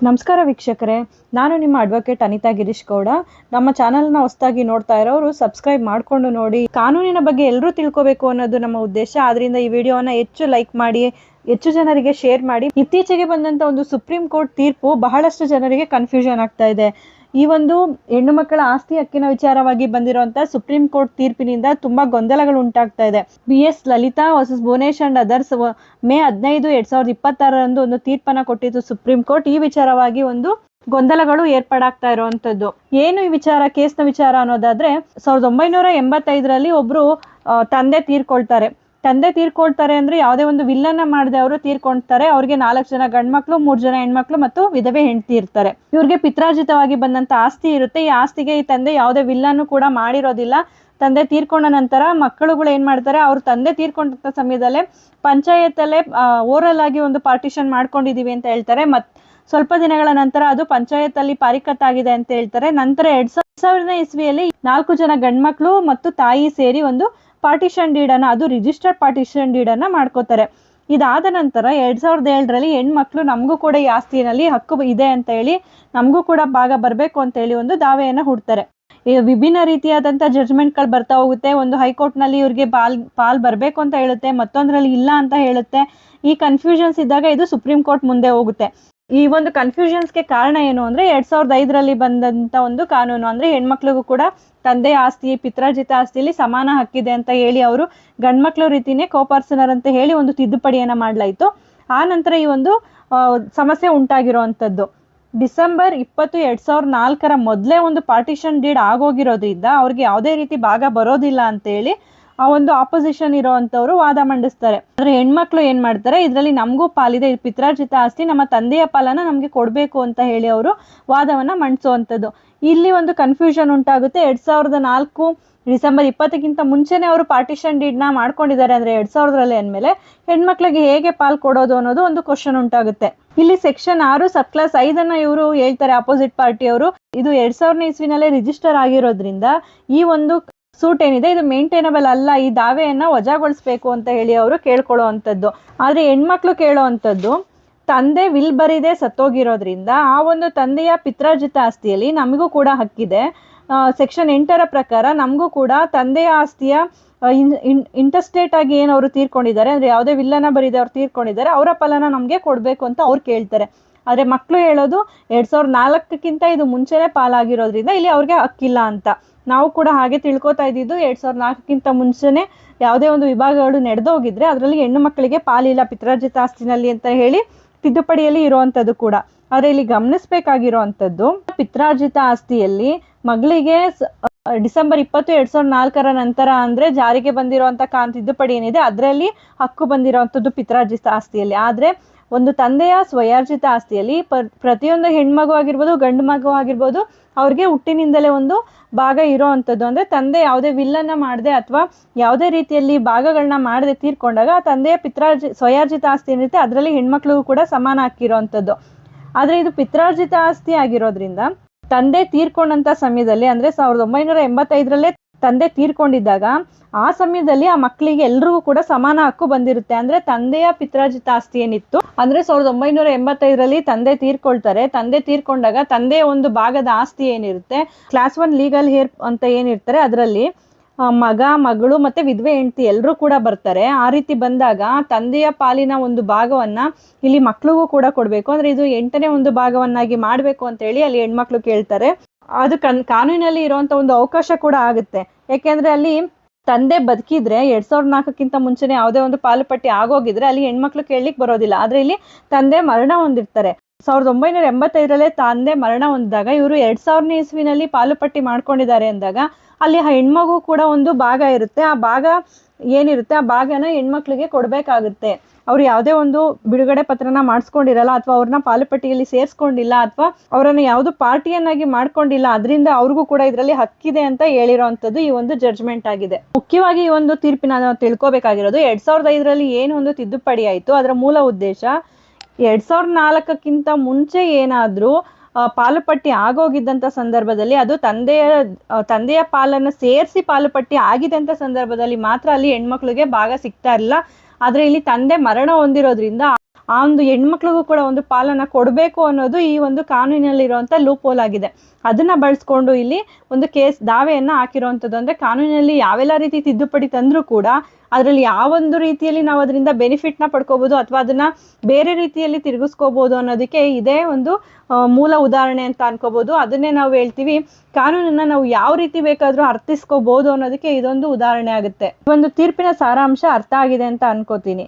ನಮಸ್ಕಾರ ವೀಕ್ಷಕರೇ, ನಾನು ನಿಮ್ಮ ಅಡ್ವೊಕೇಟ್ ಅನಿತಾ ಗಿರೀಶ್ ಗೌಡ. ನಮ್ಮ ಚಾನಲ್ನ ಹೊಸದಾಗಿ ನೋಡ್ತಾ ಇರೋರು ಸಬ್ಸ್ಕ್ರೈಬ್ ಮಾಡಿಕೊಂಡು ನೋಡಿ. ಕಾನೂನಿನ ಬಗ್ಗೆ ಎಲ್ಲರೂ ತಿಳ್ಕೋಬೇಕು ಅನ್ನೋದು ನಮ್ಮ ಉದ್ದೇಶ. ಆದ್ರಿಂದ ಈ ವಿಡಿಯೋನ ಹೆಚ್ಚು ಲೈಕ್ ಮಾಡಿ, ಹೆಚ್ಚು ಜನರಿಗೆ ಶೇರ್ ಮಾಡಿ. ಇತ್ತೀಚೆಗೆ ಬಂದಂತ ಒಂದು ಸುಪ್ರೀಂ ಕೋರ್ಟ್ ತೀರ್ಪು ಬಹಳಷ್ಟು ಜನರಿಗೆ ಕನ್ಫ್ಯೂಷನ್ ಆಗ್ತಾ ಇದೆ. ಈ ಒಂದು ಹೆಣ್ಣು ಮಕ್ಕಳ ಆಸ್ತಿ ಹಕ್ಕಿನ ವಿಚಾರವಾಗಿ ಬಂದಿರುವಂತ ಸುಪ್ರೀಂ ಕೋರ್ಟ್ ತೀರ್ಪಿನಿಂದ ತುಂಬಾ ಗೊಂದಲಗಳು ಉಂಟಾಗ್ತಾ ಇದೆ. BS Lalitha versus Bhuvanesh and others May 15, 2026 ಒಂದು ತೀರ್ಪನ್ನ ಕೊಟ್ಟಿತ್ತು ಸುಪ್ರೀಂ ಕೋರ್ಟ್. ಈ ವಿಚಾರವಾಗಿ ಒಂದು ಗೊಂದಲಗಳು ಏರ್ಪಡಾಗ್ತಾ ಇರುವಂತದ್ದು. ಏನು ಈ ವಿಚಾರ, ಕೇಸ್ನ ವಿಚಾರ ಅನ್ನೋದಾದ್ರೆ, 1985 ಒಬ್ರು ತಂದೆ ತೀರ್ಕೊಳ್ತಾರೆ ಅಂದ್ರೆ ಯಾವುದೇ ಒಂದು ವಿಲ್ಲನ್ನ ಮಾಡದೆ ಅವರು ತೀರ್ಕೊಳ್ತಾರೆ. ಅವ್ರಿಗೆ 4 ಜನ ಗಂಡ್ಮಕ್ಳು, 3 ಜನ ಹೆಣ್ಮಕ್ಳು ಮತ್ತು ವಿಧವೆ ಹೆಂಡತಿ ಇರ್ತಾರೆ. ಇವ್ರಿಗೆ ಪಿತ್ರಾರ್ಜಿತವಾಗಿ ಬಂದಂತ ಆಸ್ತಿ ಇರುತ್ತೆ. ಈ ಆಸ್ತಿಗೆ ಈ ತಂದೆ ಯಾವುದೇ ವಿಲ್ಲನ್ನು ಕೂಡ ಮಾಡಿರೋದಿಲ್ಲ. ತಂದೆ ತೀರ್ಕೊಂಡ ನಂತರ ಮಕ್ಕಳುಗಳು ಏನ್ ಮಾಡ್ತಾರೆ, ಅವ್ರ ತಂದೆ ತೀರ್ಕೊಂಡ ಸಮಯದಲ್ಲೇ ಪಂಚಾಯತಲ್ಲೇ ಓರಲ್ ಆಗಿ ಒಂದು ಪಾರ್ಟಿಷನ್ ಮಾಡ್ಕೊಂಡಿದೀವಿ ಅಂತ ಹೇಳ್ತಾರೆ. ಸ್ವಲ್ಪ ದಿನಗಳ ನಂತರ ಅದು ಪಂಚಾಯತ್ ಪಾರಿಕತ್ ಆಗಿದೆ ಅಂತ ಹೇಳ್ತಾರೆ. ನಂತರ 2000 ಇಸ್ವಿಯಲ್ಲಿ 4 ಜನ ಗಂಡ್ಮಕ್ಳು ಮತ್ತು ತಾಯಿ ಸೇರಿ ಒಂದು ಪಾರ್ಟಿಷನ್ ಡೀಡ್ ಅನ್ನ, ಅದು ರಿಜಿಸ್ಟರ್ಡ್ ಪಾರ್ಟಿಷನ್ ಡೀಡ್ ಅನ್ನ ಮಾಡ್ಕೋತಾರೆ. ಇದಾದ ನಂತರ 2007 ಹೆಣ್ಮಕ್ಳು ನಮಗೂ ಕೂಡ ಈ ಆಸ್ತಿನಲ್ಲಿ ಹಕ್ಕು ಇದೆ ಅಂತ ಹೇಳಿ, ನಮಗೂ ಕೂಡ ಭಾಗ ಬರ್ಬೇಕು ಅಂತ ಹೇಳಿ ಒಂದು ದಾವೆಯನ್ನ ಹೂಡ್ತಾರೆ. ವಿಭಿನ್ನ ರೀತಿಯಾದಂತ ಜಡ್ಜ್ಮೆಂಟ್ ಗಳು ಬರ್ತಾ ಹೋಗುತ್ತೆ. ಒಂದು ಹೈಕೋರ್ಟ್ ನಲ್ಲಿ ಇವ್ರಿಗೆ ಪಾಲ್ ಬರ್ಬೇಕು ಅಂತ ಹೇಳುತ್ತೆ, ಮತ್ತೊಂದ್ರಲ್ಲಿ ಇಲ್ಲ ಅಂತ ಹೇಳುತ್ತೆ. ಈ ಕನ್ಫ್ಯೂಷನ್ಸ್ ಇದ್ದಾಗ ಇದು ಸುಪ್ರೀಂ ಕೋರ್ಟ್ ಮುಂದೆ ಹೋಗುತ್ತೆ. ಈ ಒಂದು ಕನ್ಫ್ಯೂಷನ್ಸ್ಗೆ ಕಾರಣ ಏನು ಅಂದ್ರೆ, 2005 ಬಂದಂತ ಒಂದು ಕಾನೂನು. ಅಂದ್ರೆ ಹೆಣ್ಮಕ್ಳಿಗೂ ಕೂಡ ತಂದೆ ಆಸ್ತಿ, ಪಿತ್ರಾರ್ಜಿತ ಆಸ್ತಿಯಲ್ಲಿ ಸಮಾನ ಹಕ್ಕಿದೆ ಅಂತ ಹೇಳಿ ಅವರು ಗಂಡ್ಮಕ್ಳು ರೀತಿನೇ ಕೋಪರ್ಸನರ್ ಅಂತ ಹೇಳಿ ಒಂದು ತಿದ್ದುಪಡಿಯನ್ನ ಮಾಡ್ಲಾಯ್ತು. ಆ ನಂತರ ಈ ಒಂದು ಸಮಸ್ಯೆ ಉಂಟಾಗಿರುವಂತದ್ದು. ಡಿಸೆಂಬರ್ 20, 2004 ಮೊದಲೇ ಒಂದು ಪಾರ್ಟಿಷನ್ ಡೀಡ್ ಆಗೋಗಿರೋದ್ರಿಂದ ಅವ್ರಿಗೆ ಯಾವುದೇ ರೀತಿ ಭಾಗ ಬರೋದಿಲ್ಲ ಅಂತ ಹೇಳಿ ಆ ಒಂದು ಆಪೋಸಿಷನ್ ಇರೋವಂಥವ್ರು ವಾದ ಮಂಡಿಸ್ತಾರೆ. ಆದ್ರೆ ಹೆಣ್ಮಕ್ಳು ಏನ್ ಮಾಡ್ತಾರೆ, ಇದ್ರಲ್ಲಿ ನಮಗೂ ಪಾಲಿದೆ, ಪಿತ್ರಾರ್ಜಿತ ಆಸ್ತಿ ನಮ್ಮ ತಂದೆಯ ಪಾಲನ ನಮ್ಗೆ ಕೊಡ್ಬೇಕು ಅಂತ ಹೇಳಿ ಅವರು ವಾದವನ್ನ ಮಂಡಿಸುವಂಥದ್ದು. ಇಲ್ಲಿ ಒಂದು ಕನ್ಫ್ಯೂಷನ್ ಉಂಟಾಗುತ್ತೆ. 2004 ಡಿಸೆಂಬರ್ 20 ಮುಂಚೆನೆ ಅವರು ಪಾರ್ಟಿಷನ್ ಡೀಡ್ ನ ಮಾಡ್ಕೊಂಡಿದ್ದಾರೆ ಅಂದ್ರೆ 2000 ಅಂದ್ಮೇಲೆ ಹೆಣ್ಮಕ್ಳಿಗೆ ಹೇಗೆ ಪಾಲ್ ಕೊಡೋದು ಅನ್ನೋದು ಒಂದು ಕ್ವಶನ್ ಉಂಟಾಗುತ್ತೆ. ಇಲ್ಲಿ ಸೆಕ್ಷನ್ 6 ಸಬ್ ಕ್ಲಾಸ್ 5 ಇವರು ಹೇಳ್ತಾರೆ, ಅಪೋಸಿಟ್ ಪಾರ್ಟಿ ಅವರು. ಇದು 2000 ಇಸ್ವಿನಲ್ಲೇ ರಿಜಿಸ್ಟರ್ ಆಗಿರೋದ್ರಿಂದ ಈ ಒಂದು ಸೂಟ್ ಏನಿದೆ ಇದು ಮೇಂಟೈನಬಲ್ ಅಲ್ಲ, ಈ ದಾವೆಯನ್ನ ವಜಾಗೊಳಿಸ್ಬೇಕು ಅಂತ ಹೇಳಿ ಅವರು ಕೇಳ್ಕೊಳ್ಳುವಂಥದ್ದು. ಆದ್ರೆ ಹೆಣ್ಮಕ್ಳು ಕೇಳೋವಂಥದ್ದು, ತಂದೆ ವಿಲ್ ಬರಿದೆ ಸತ್ತೋಗಿರೋದ್ರಿಂದ ಆ ಒಂದು ತಂದೆಯ ಪಿತ್ರಾರ್ಜಿತ ಆಸ್ತಿಯಲ್ಲಿ ನಮಗೂ ಕೂಡ ಹಕ್ಕಿದೆ. ಸೆಕ್ಷನ್ 8 ಪ್ರಕಾರ ನಮಗೂ ಕೂಡ ತಂದೆಯ ಆಸ್ತಿಯ ಇಂಟರ್ಸ್ಟೇಟ್ ಆಗಿ ಏನು ಅವರು ತೀರ್ಕೊಂಡಿದ್ದಾರೆ, ಅಂದ್ರೆ ಯಾವುದೇ ವಿಲ್ಲನ್ನ ಬರಿದೆ ಅವ್ರು ತೀರ್ಕೊಂಡಿದ್ದಾರೆ, ಅವರ ಫಲನ ನಮ್ಗೆ ಕೊಡ್ಬೇಕು ಅಂತ ಅವ್ರು ಕೇಳ್ತಾರೆ. ಆದ್ರೆ ಮಕ್ಳು ಹೇಳೋದು 2004 ಇದು ಮುಂಚೆನೆ ಪಾಲಾಗಿರೋದ್ರಿಂದ ಇಲ್ಲಿ ಅವ್ರಿಗೆ ಹಕ್ಕಿಲ್ಲ ಅಂತ. ನಾವು ಕೂಡ ಹಾಗೆ ತಿಳ್ಕೊತಾ ಇದ್ದಿದ್ದು, 2004 ಮುಂಚೆನೆ ಯಾವುದೇ ಒಂದು ವಿಭಾಗಗಳು ನಡೆದೋಗಿದ್ರೆ ಅದರಲ್ಲಿ ಹೆಣ್ಣು ಮಕ್ಕಳಿಗೆ ಪಾಲಿಲ್ಲ ಪಿತ್ರಾರ್ಜಿತ ಆಸ್ತಿನಲ್ಲಿ ಅಂತ ಹೇಳಿ ತಿದ್ದುಪಡಿಯಲ್ಲಿ ಇರುವಂತದ್ದು ಕೂಡ. ಆದ್ರೆ ಇಲ್ಲಿ ಗಮನಿಸಬೇಕಾಗಿರುವಂತದ್ದು, ಪಿತ್ರಾರ್ಜಿತ ಆಸ್ತಿಯಲ್ಲಿ ಮಗಳಿಗೆ ಡಿಸೆಂಬರ್ 20, 2004 ನಂತರ ಅಂದ್ರೆ ಜಾರಿಗೆ ಬಂದಿರುವಂತ ತಿದ್ದುಪಡಿ ಏನಿದೆ ಅದರಲ್ಲಿ ಹಕ್ಕು ಬಂದಿರುವಂತದ್ದು ಪಿತ್ರಾರ್ಜಿತ ಆಸ್ತಿಯಲ್ಲಿ. ಆದ್ರೆ ಒಂದು ತಂದೆಯ ಸ್ವಯಾರ್ಜಿತ ಆಸ್ತಿಯಲ್ಲಿ ಪ್ರತಿಯೊಂದು ಹೆಣ್ಮಗು ಆಗಿರ್ಬೋದು, ಗಂಡು ಮಗು ಆಗಿರ್ಬೋದು, ಅವ್ರಿಗೆ ಹುಟ್ಟಿನಿಂದಲೇ ಒಂದು ಭಾಗ ಇರೋವಂಥದ್ದು. ಅಂದ್ರೆ ತಂದೆ ಯಾವುದೇ ವಿಲ್ಲನ್ನ ಮಾಡದೆ ಅಥವಾ ಯಾವುದೇ ರೀತಿಯಲ್ಲಿ ಭಾಗಗಳನ್ನ ಮಾಡದೆ ತೀರ್ಕೊಂಡಾಗ ಆ ತಂದೆಯ ಸ್ವಯಾರ್ಜಿತ ಆಸ್ತಿ ಏನಿರುತ್ತೆ ಅದರಲ್ಲಿ ಹೆಣ್ಮಕ್ಳಿಗೂ ಕೂಡ ಸಮಾನ ಹಕ್ಕಿರೋವಂಥದ್ದು. ಆದ್ರೆ ಇದು ಪಿತ್ರಾರ್ಜಿತ ಆಸ್ತಿ ಆಗಿರೋದ್ರಿಂದ ತಂದೆ ತೀರ್ಕೊಂಡಂತ ಸಮಯದಲ್ಲಿ, ಅಂದ್ರೆ 1985 ತಂದೆ ತೀರ್ಕೊಂಡಿದ್ದಾಗ ಆ ಸಮಯದಲ್ಲಿ ಆ ಮಕ್ಕಳಿಗೆ ಎಲ್ರಿಗೂ ಕೂಡ ಸಮಾನ ಹಕ್ಕು ಬಂದಿರುತ್ತೆ. ಅಂದ್ರೆ ತಂದೆಯ ಪಿತ್ರಾರ್ಜಿತ ಆಸ್ತಿ ಏನಿತ್ತು ಅಂದ್ರೆ 1985 ತಂದೆ ತೀರ್ಕೊಳ್ತಾರೆ. ತಂದೆ ತೀರ್ಕೊಂಡಾಗ ತಂದೆಯ ಒಂದು ಭಾಗದ ಆಸ್ತಿ ಏನಿರುತ್ತೆ, ಕ್ಲಾಸ್ 1 ಲೀಗಲ್ ಹೇರ್ ಅಂತ ಏನಿರ್ತಾರೆ ಅದರಲ್ಲಿ ಮಗ, ಮಗಳು ಮತ್ತೆ ವಿಧವೆ ಹೆಂಡತಿ ಎಲ್ಲರೂ ಕೂಡ ಬರ್ತಾರೆ. ಆ ರೀತಿ ಬಂದಾಗ ತಂದೆಯ ಪಾಲಿನ ಒಂದು ಭಾಗವನ್ನ ಇಲ್ಲಿ ಮಕ್ಳಿಗೂ ಕೂಡ ಕೊಡ್ಬೇಕು, ಅಂದ್ರೆ ಇದು 8ನೇ ಒಂದು ಭಾಗವನ್ನಾಗಿ ಮಾಡ್ಬೇಕು ಅಂತ ಹೇಳಿ ಅಲ್ಲಿ ಹೆಣ್ಮಕ್ಳು ಕೇಳ್ತಾರೆ. ಅದು ಕಾನೂನಿನಲ್ಲಿ ಇರುವಂತ ಒಂದು ಅವಕಾಶ ಕೂಡ ಆಗುತ್ತೆ. ಯಾಕೆಂದ್ರೆ ಅಲ್ಲಿ ತಂದೆ ಬದುಕಿದ್ರೆ 2004 ಮುಂಚೆನೆ ಯಾವುದೇ ಒಂದು ಪಾಲುಪಟ್ಟಿ ಆಗೋಗಿದ್ರೆ ಅಲ್ಲಿ ಹೆಣ್ಮಕ್ಳು ಕೇಳಲಿಕ್ಕೆ ಬರೋದಿಲ್ಲ. ಆದ್ರೆ ಇಲ್ಲಿ ತಂದೆ ಮರಣ ಹೊಂದಿರ್ತಾರೆ. 1985 ತಂದೆ ಮರಣ ಹೊಂದಿದಾಗ ಇವರು 2000 ಇಸ್ವಿನಲ್ಲಿ ಪಾಲುಪಟ್ಟಿ ಮಾಡ್ಕೊಂಡಿದ್ದಾರೆ ಅಂದಾಗ ಅಲ್ಲಿ ಹೆಣ್ಮಗು ಕೂಡ ಒಂದು ಭಾಗ ಇರುತ್ತೆ. ಆ ಭಾಗ ಏನಿರುತ್ತೆ ಆ ಭಾಗನ ಹೆಣ್ಮಕ್ಳಿಗೆ ಕೊಡ್ಬೇಕಾಗುತ್ತೆ. ಅವ್ರು ಯಾವುದೇ ಒಂದು ಬಿಡುಗಡೆ ಪತ್ರನ ಮಾಡಿಸ್ಕೊಂಡಿರಲ್ಲ, ಅಥವಾ ಅವ್ರನ್ನ ಪಾಲುಪಟ್ಟಿಯಲ್ಲಿ ಸೇರ್ಸ್ಕೊಂಡಿಲ್ಲ, ಅಥವಾ ಅವರನ್ನ ಯಾವ್ದು ಪಾರ್ಟಿಯನ್ನಾಗಿ ಮಾಡ್ಕೊಂಡಿಲ್ಲ. ಅದರಿಂದ ಅವ್ರಿಗೂ ಕೂಡ ಇದರಲ್ಲಿ ಹಕ್ಕಿದೆ ಅಂತ ಹೇಳಿರೋವಂಥದ್ದು ಈ ಒಂದು ಜಡ್ಜ್ಮೆಂಟ್ ಆಗಿದೆ. ಮುಖ್ಯವಾಗಿ ಈ ಒಂದು ತೀರ್ಪಿನ ನಾವು ತಿಳ್ಕೊಬೇಕಾಗಿರೋದು, 2005 ಏನು ಒಂದು ತಿದ್ದುಪಡಿ ಆಯ್ತು ಅದರ ಮೂಲ ಉದ್ದೇಶ 2004 ಮುಂಚೆ ಏನಾದ್ರೂ ಪಾಲುಪಟ್ಟಿ ಆಗೋಗಿದ್ದಂತ ಸಂದರ್ಭದಲ್ಲಿ ಅದು ತಂದೆಯ ಪಾಲನ್ನು ಸೇರಿಸಿ ಪಾಲುಪಟ್ಟಿ ಆಗಿದ್ದಂತ ಸಂದರ್ಭದಲ್ಲಿ ಮಾತ್ರ ಅಲ್ಲಿ ಹೆಣ್ಮಕ್ಳಿಗೆ ಭಾಗ ಸಿಗ್ತಾ ಇರಲಿಲ್ಲ. ಆದ್ರೆ ಇಲ್ಲಿ ತಂದೆ ಮರಣ ಹೊಂದಿರೋದ್ರಿಂದ ಆ ಒಂದು ಹೆಣ್ಮಕ್ಳಿಗೂ ಕೂಡ ಒಂದು ಪಾಲನ್ನ ಕೊಡಬೇಕು ಅನ್ನೋದು ಈ ಒಂದು ಕಾನೂನಿನಲ್ಲಿರುವಂಥ ಲೂಪ್ ಹೋಲ್ ಆಗಿದೆ. ಅದನ್ನ ಬಳಸ್ಕೊಂಡು ಇಲ್ಲಿ ಒಂದು ದಾವೆಯನ್ನ ಹಾಕಿರುವಂಥದ್ದು. ಅಂದ್ರೆ ಕಾನೂನಿನಲ್ಲಿ ಯಾವೆಲ್ಲ ರೀತಿ ತಿದ್ದುಪಡಿ ತಂದ್ರೂ ಕೂಡ ಅದರಲ್ಲಿ ಯಾವೊಂದು ರೀತಿಯಲ್ಲಿ ನಾವು ಅದರಿಂದ ಬೆನಿಫಿಟ್ನ ಪಡ್ಕೋಬಹುದು ಅಥವಾ ಅದನ್ನ ಬೇರೆ ರೀತಿಯಲ್ಲಿ ತಿರುಗಿಸ್ಕೋಬಹುದು ಅನ್ನೋದಕ್ಕೆ ಇದೇ ಒಂದು ಮೂಲ ಉದಾಹರಣೆ ಅಂತ ಅನ್ಕೋಬಹುದು. ಅದನ್ನೇ ನಾವು ಹೇಳ್ತೀವಿ, ಕಾನೂನನ್ನ ನಾವು ಯಾವ ರೀತಿ ಬೇಕಾದ್ರೂ ಅರ್ಥಿಸ್ಕೋಬಹುದು ಅನ್ನೋದಕ್ಕೆ ಇದೊಂದು ಉದಾಹರಣೆ ಆಗುತ್ತೆ. ಒಂದು ತೀರ್ಪಿನ ಸಾರಾಂಶ ಅರ್ಥ ಆಗಿದೆ ಅಂತ ಅನ್ಕೋತೀನಿ.